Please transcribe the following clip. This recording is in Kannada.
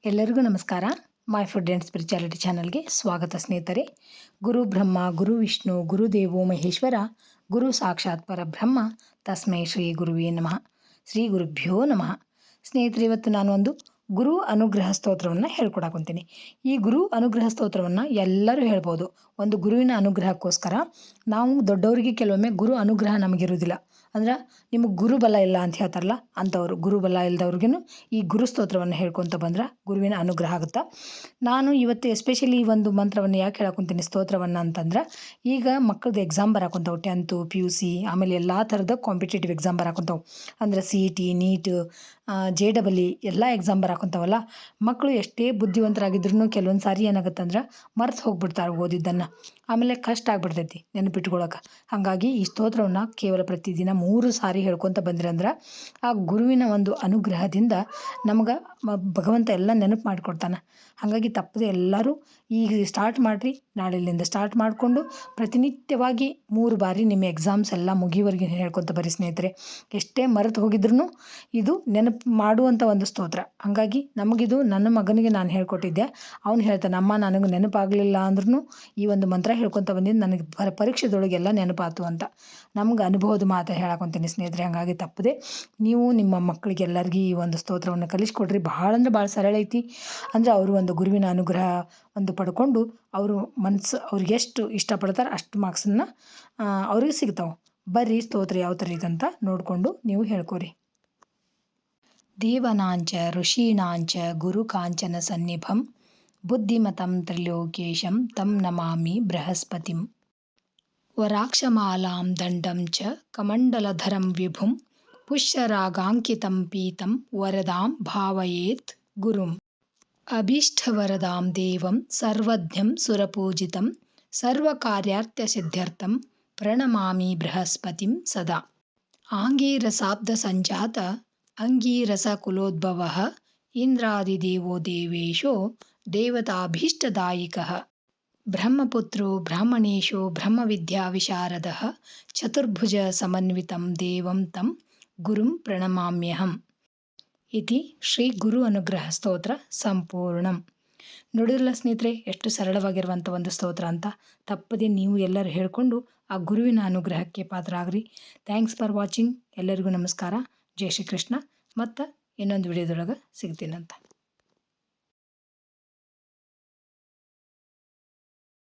ಎಲ್ಲರಿಗೂ ನಮಸ್ಕಾರ. ಮೈ ಫುಡ್ ಆ್ಯಂಡ್ ಸ್ಪಿರಿಚುಯಾಲಿಟಿ ಚಾನಲ್ಗೆ ಸ್ವಾಗತ ಸ್ನೇಹಿತರೆ. ಗುರು ಬ್ರಹ್ಮ, ಗುರು ವಿಷ್ಣು, ಗುರುದೇವೋ ಮಹೇಶ್ವರ, ಗುರು ಸಾಕ್ಷಾತ್ ಪರಬ್ರಹ್ಮ, ತಸ್ಮೈ ಶ್ರೀ ಗುರುವೇ ನಮಃ. ಶ್ರೀ ಗುರುಭ್ಯೋ ನಮಃ. ಸ್ನೇಹಿತರೆ, ಇವತ್ತು ನಾನು ಒಂದು ಗುರು ಅನುಗ್ರಹ ಸ್ತೋತ್ರವನ್ನು ಹೇಳ್ಕೊಡಾಕೊಂತೀನಿ. ಈ ಗುರು ಅನುಗ್ರಹ ಸ್ತೋತ್ರವನ್ನು ಎಲ್ಲರೂ ಹೇಳ್ಬೋದು. ಒಂದು ಗುರುವಿನ ಅನುಗ್ರಹಕ್ಕೋಸ್ಕರ ನಾವು ದೊಡ್ಡವರಿಗೆ ಕೆಲವೊಮ್ಮೆ ಗುರು ಅನುಗ್ರಹ ನಮಗಿರುವುದಿಲ್ಲ. ಅಂದ್ರೆ ನಿಮಗೆ ಗುರುಬಲ ಇಲ್ಲ ಅಂತ ಹೇಳ್ತಾರಲ್ಲ, ಅಂಥವ್ರು ಗುರುಬಲ ಇಲ್ದವ್ರಿಗೂ ಈ ಗುರು ಸ್ತೋತ್ರವನ್ನು ಹೇಳ್ಕೊತ ಬಂದ್ರೆ ಗುರುವಿನ ಅನುಗ್ರಹ ಆಗುತ್ತೆ. ನಾನು ಇವತ್ತು ಎಸ್ಪೆಷಲಿ ಈ ಒಂದು ಮಂತ್ರವನ್ನು ಯಾಕೆ ಹೇಳಕೊಂತೀನಿ, ಸ್ತೋತ್ರವನ್ನು ಅಂತಂದ್ರೆ, ಈಗ ಮಕ್ಕಳದ್ದು ಎಕ್ಸಾಮ್ ಬರಾಕೊಂತಾವೆ. 10th PUC ಆಮೇಲೆ ಎಲ್ಲ ಥರದ ಕಾಂಪಿಟೇಟಿವ್ ಎಕ್ಸಾಮ್ ಬರಾಕೊಂತಾವೆ. ಅಂದ್ರೆ CET, NEET, JEE ಎಲ್ಲ ಎಕ್ಸಾಮ್ ಬರಾಕೊಂತಾವಲ್ಲ. ಮಕ್ಕಳು ಎಷ್ಟೇ ಬುದ್ಧಿವಂತರಾಗಿದ್ರೂ ಕೆಲವೊಂದು ಸಾರಿ ಏನಾಗುತ್ತೆ ಅಂದ್ರೆ ಮರ್ತು ಹೋಗ್ಬಿಡ್ತಾರೆ ಓದಿದ್ದನ್ನು. ಆಮೇಲೆ ಕಷ್ಟ ಆಗ್ಬಿಡ್ತೈತಿ ನೆನಪಿಟ್ಕೊಳಕ್ಕೆ. ಹಾಗಾಗಿ ಈ ಸ್ತೋತ್ರವನ್ನು ಕೇವಲ ಪ್ರತಿದಿನ 3 ಸಾರಿ ಹೇಳ್ಕೊತ ಬಂದ್ರಂದ್ರೆ ಆ ಗುರುವಿನ ಒಂದು ಅನುಗ್ರಹದಿಂದ ನಮ್ಗೆ ಭಗವಂತ ಎಲ್ಲ ನೆನಪು ಮಾಡಿಕೊಡ್ತಾನೆ. ಹಾಗಾಗಿ ತಪ್ಪದೆ ಎಲ್ಲರೂ ಈಗ ಸ್ಟಾರ್ಟ್ ಮಾಡಿರಿ. ನಾಳೆಯಿಂದ ಸ್ಟಾರ್ಟ್ ಮಾಡಿಕೊಂಡು ಪ್ರತಿನಿತ್ಯವಾಗಿ 3 ಬಾರಿ ನಿಮ್ಮ ಎಕ್ಸಾಮ್ಸ್ ಎಲ್ಲ ಮುಗಿಯುವವರೆಗೆ ಹೇಳ್ಕೊತ ಬರ್ರಿ ಸ್ನೇಹಿತರೆ. ಎಷ್ಟೇ ಮರೆತು ಹೋಗಿದ್ರೂ ಇದು ನೆನಪು ಮಾಡುವಂಥ ಒಂದು ಸ್ತೋತ್ರ. ಹಾಗಾಗಿ ನಮಗಿದು ನನ್ನ ಮಗನಿಗೆ ನಾನು ಹೇಳ್ಕೊಟ್ಟಿದ್ದೆ. ಅವ್ನು ಹೇಳ್ತಾನೆ, ಅಮ್ಮ ನನಗೆ ನೆನಪಾಗಲಿಲ್ಲ ಅಂದ್ರೂ ಈ ಒಂದು ಮಂತ್ರ ಹೇಳ್ಕೊತ ಬಂದಿದ್ದು ನನಗೆ ಪರೀಕ್ಷೆದೊಳಗೆಲ್ಲ ನೆನಪಾತು ಅಂತ. ನಮ್ಗೆ ಅನುಭವದ ಮಾತು ಹೇಳಕೊಂತೀನಿ ಸ್ನೇಹಿತರೆ. ಹಾಗಾಗಿ ತಪ್ಪದೆ ನೀವು ನಿಮ್ಮ ಮಕ್ಕಳಿಗೆ ಎಲ್ಲರಿಗೂ ಈ ಒಂದು ಸ್ತೋತ್ರವನ್ನು ಕಲಿಸ್ಕೊಡ್ರಿ. ಭಾಳ ಅಂದ್ರೆ ಭಾಳ ಸರಳ ಐತಿ. ಅಂದರೆ ಅವರು ಒಂದು ಗುರುವಿನ ಅನುಗ್ರಹ ಒಂದು ಪಡ್ಕೊಂಡು ಅವರು ಮನಸ್ಸು ಅವ್ರಿಗೆ ಎಷ್ಟು ಇಷ್ಟಪಡ್ತಾರೆ ಅಷ್ಟು ಮಾರ್ಕ್ಸನ್ನು ಅವ್ರಿಗೆ ಸಿಗ್ತಾವೆ. ಬರ್ರಿ ಸ್ತೋತ್ರ ಯಾವ ಥರ ಇದಂತ ನೋಡಿಕೊಂಡು ನೀವು ಹೇಳ್ಕೊರಿ. ದೇವನಾಂಚ ಋಷೀಣಾಂಚ ಗುರು ಕಾಂಚನ ಸನ್ನಿಭಂ ಬುದ್ಧಿಮತಂ ತ್ರಿಲೋಕೇಶಂ ತಂ ನಮಾಮಿ ಬೃಹಸ್ಪತಿಂ. ವರಾಕ್ಷಮಾಲಾಂ ದಂಡಂ ಚ ಕಮಂಡಲಧರಂ ವಿಭುಂ ಪುಷ್ಯರಾಗಾಂಕಿತಂ ಪೀತಂ ವರದಾಂ ಭಾವಯೇತ್ ಗುರುಂ. ಅಭೀಷ್ಟವರದಾಂ ದೇವಂ ಸರ್ವಜ್ಞಂ ಸುರಪೂಜಿತಂ ಸರ್ವಕಾರ್ಯಾರ್ಥಸಿದ್ಧ್ಯರ್ಥಂ ಪ್ರಣಮಾಮಿ ಬೃಹಸ್ಪತಿಂ ಸದಾ. ಆಂಗೀರಸಾಬ್ದಸಂಜಾತ ಅಂಗೀರಸಕುಲೋದ್ಭವಃ ಇಂದ್ರಾದಿದೇವೋ ದೇವೇಶೋ ದೇವತಾಭೀಷ್ಟದಾಯಿಕಃ. ಬ್ರಹ್ಮಪುತ್ರೋ ಬ್ರಾಹ್ಮಣೇಶೋ ಬ್ರಹ್ಮವಿದ್ಯಾವಿಶಾರದಃ ಚತುರ್ಭುಜ ಸಮನ್ವಿತಂ ದೇವಂ ತಂ ಗುರುಂ ಪ್ರಣಮಾಮ್ಯಹಂ. ಇತಿ ಶ್ರೀ ಗುರು ಅನುಗ್ರಹ ಸ್ತೋತ್ರ ಸಂಪೂರ್ಣಂ. ನೋಡಿದ್ರಲ್ಲ ಸ್ನೇಹಿತರೆ, ಎಷ್ಟು ಸರಳವಾಗಿರುವಂಥ ಒಂದು ಸ್ತೋತ್ರ ಅಂತ. ತಪ್ಪದೆ ನೀವು ಎಲ್ಲರೂ ಹೇಳ್ಕೊಂಡು ಆ ಗುರುವಿನ ಅನುಗ್ರಹಕ್ಕೆ ಪಾತ್ರ ಆಗ್ರಿ. Thanks for watching. ಎಲ್ಲರಿಗೂ ನಮಸ್ಕಾರ. ಜೈ ಶ್ರೀ ಕೃಷ್ಣ. ಮತ್ತು ಇನ್ನೊಂದು ವಿಡಿಯೋದೊಳಗೆ ಸಿಗ್ತೀನಂತ.